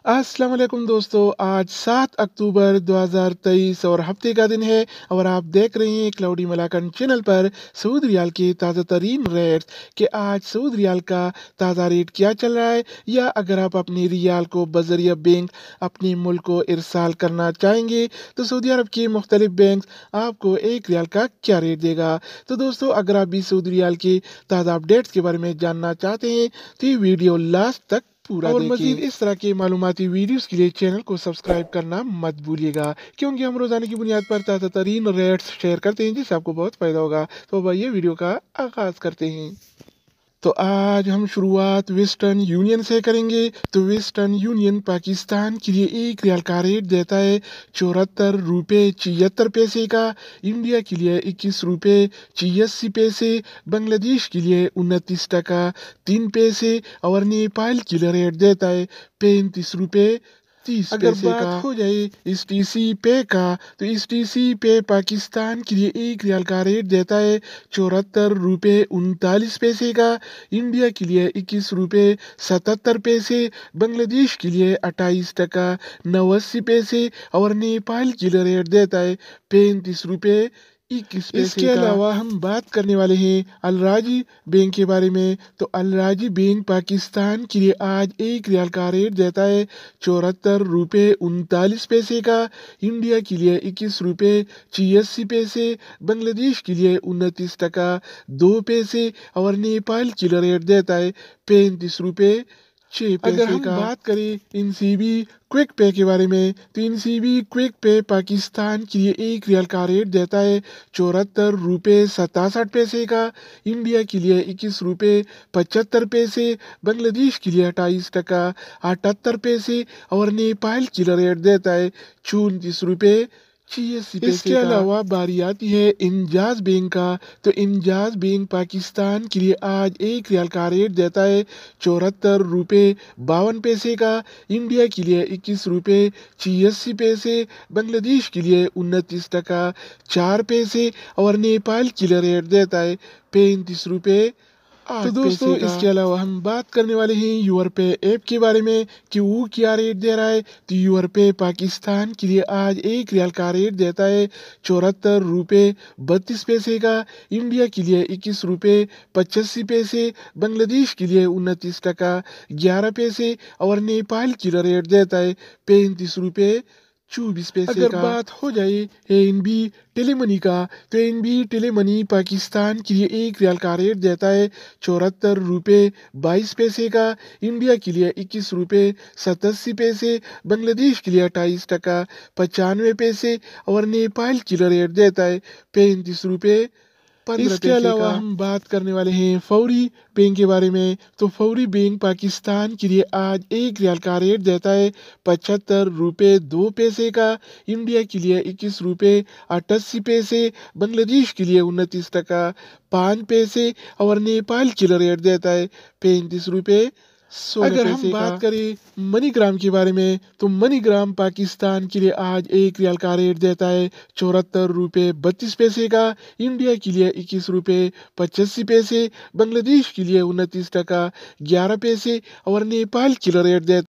अस्सलाम वालेकुम दोस्तों, आज 7 अक्टूबर 2023 और हफ्ते का दिन है और आप देख रहे हैं क्लाउडी मलाकन चैनल पर सऊदी रियाल के ताज़ा तरीन रेट्स कि आज सऊदी रियाल का ताज़ा रेट क्या चल रहा है, या अगर आप अपने रियाल को बजरिया बैंक अपने मुल्क को इरसाल करना चाहेंगे तो सऊदी अरब के मुख्तलिफ बैंक आपको एक रियाल का क्या रेट देगा। तो दोस्तों, अगर आप भी सऊदी रियाल के ताज़ा अपडेट्स के बारे में जानना चाहते हैं तो ये वीडियो लास्ट तक पूरा और मजीद इस तरह के मालूमाती वीडियोस के लिए चैनल को सब्सक्राइब करना मत भूलिएगा, क्योंकि हम रोजाना की बुनियाद पर ताज़ा तरीन रेट्स शेयर करते हैं जिससे आपको बहुत फायदा होगा। तो अब ये वीडियो का आगाज करते हैं। तो आज हम शुरुआत वेस्टर्न यूनियन से करेंगे। तो वेस्टर्न यूनियन पाकिस्तान के लिए एक रियाल का रेट देता है 74 रुपये 76 पैसे का, इंडिया के लिए 21 रुपये 86 पैसे, बांग्लादेश के लिए 29 टका 3 पैसे और नेपाल के लिए रेट देता है 35 रुपये 30 अगर पैसे बात का। हो जाए इस टीसी पे का, तो इस टीसी पे पाकिस्तान के लिए एक रियाल का रेट देता है 74 रुपये 39 पैसे का, इंडिया के लिए 21 रुपये 77 पैसे, बांग्लादेश के लिए 28 टका 89 पैसे और नेपाल के लिए रेट देता है 35 रुपये 21 पैसे इसके का। अलावा हम बात करने वाले हैं अल राजी बैंक के बारे में। तो अल राजी बैंक पाकिस्तान के लिए आज एक रियाल का रेट देता है 74 रुपये 39 पैसे का, इंडिया के लिए 21 रुपये 86 पैसे, बांग्लादेश के लिए 29 टका 2 पैसे और नेपाल के लिए रेट देता है 35 रुपये 6 अगर पैसे हम का। बात करें इनसीबी क्विक पे के बारे में, तो इनसीबी क्विक पे पाकिस्तान के लिए एक रियाल का रेट देता है 74 रुपये 67 पैसे का, इंडिया के लिए 21 रुपये 75 पैसे, बांग्लादेश के लिए 28 टका 78 पैसे और नेपाल के लिए रेट देता है 34 रुपये 86 पैसे इसके का। अलावा बारी आती है इंजाज बैंक का। तो इंजाज बैंक पाकिस्तान के लिए आज एक रियाल का रेट देता है 74 रुपये 52 पैसे का, इंडिया के लिए 21 रुपये 86 पैसे, बांग्लादेश के लिए 29 टका 4 पैसे और नेपाल के लिए रेट देता है 35 रुपये 8 तो दोस्तों, पैसे का। इसके अलावा हम बात करने वाले हैं यूर पे ऐप के बारे में कि वो क्या रेट दे रहा है। तो यूर पे पाकिस्तान के लिए आज एक रियाल का रेट देता है 74 रुपये 32 पैसे का, इंडिया के लिए 21 रुपये 85 पैसे, बांग्लादेश के लिए 29 टका 11 पैसे और नेपाल के लिए रेट देता है 35 रुपये 24 पैसे अगर का। बात हो जाए एनबी टेलीमनी का, तो एनबी टेलीमनी पाकिस्तान के लिए एक रियाल का रेट देता है 74 रुपये 22 पैसे का, इंडिया के लिए 21 रुपये 87 पैसे, बांग्लादेश के लिए 28 टका 95 पैसे और नेपाल के लिए रेट देता है 35 रुपये 15 इसके पैसे अलावा का। हम बात करने वाले हैं फौरी बैंक के बारे में। तो फौरी बैंक पाकिस्तान के लिए आज एक रियाल का रेट देता है 75 रुपये 2 पैसे का, इंडिया के लिए 21 रुपये 88 पैसे, बांग्लादेश के लिए 29 टका 5 पैसे और नेपाल के लिए रेट देता है 35 रुपये 16 अगर हम पैसे का। बात करें मनीग्राम के बारे में, तो मनीग्राम पाकिस्तान के लिए आज एक रियाल का रेट देता है 74 रुपये 32 पैसे का, इंडिया के लिए 21 रुपये 85 पैसे, बांग्लादेश के लिए 29 टका 11 पैसे और नेपाल के लिए रेट देता